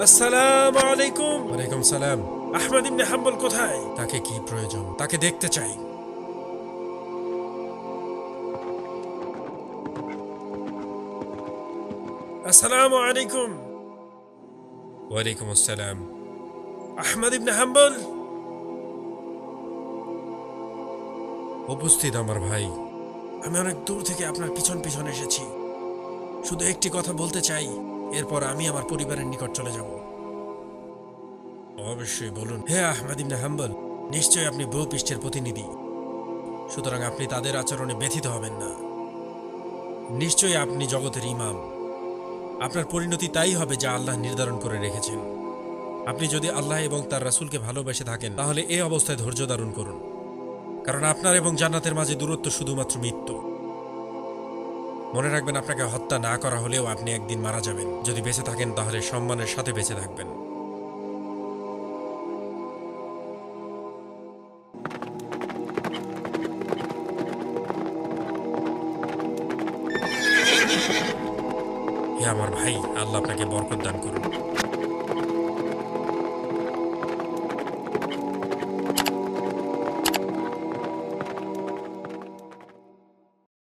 আসসালামু আলাইকুম। ওয়ালাইকুম সালাম। আহমদ ইবনে হাম্বল কোথায়? তাকে কি প্রয়োজন? তাকে দেখতে চাই। আসসালামু আলাইকুম। ওয়ালাইকুম আসসালাম। আহমদ ইবনে হাম্বল উপস্থিত আমার ভাই। আমি অনেক দূর থেকে আপনার পিছন পিছন এসেছি। শুধু একটি কথা বলতে চাই, এরপর আমি আমার পরিবারের নিকট চলে যাব। অবশ্যই বলুন। হে আহমদ ইবনে হাম্বল, নিশ্চয়ই আপনি ভূপৃষ্ঠের প্রতিনিধি, সুতরাং আপনি তাদের আচরণে ব্যথিত হবেন না। নিশ্চয়ই আপনি জগতের ইমাম। আপনার পরিণতি তাই হবে যা আল্লাহ নির্ধারণ করে রেখেছেন। আপনি যদি আল্লাহ এবং তার রাসূলকে ভালোবেসে থাকেন, তাহলে এই অবস্থায় ধৈর্য ধারণ করুন, কারণ আপনার এবং জান্নাতের মাঝে দূরত্ব শুধুমাত্র মৃত্যু। মনে রাখবেন, আপনাকে হত্যা না করা হলেও আপনি একদিন মারা যাবেন। যদি বেঁচে থাকেন তাহলে সম্মানের সাথে বেঁচে থাকবেন। হে আমার ভাই, আল্লাহ আপনাকে বরকত দান করুন।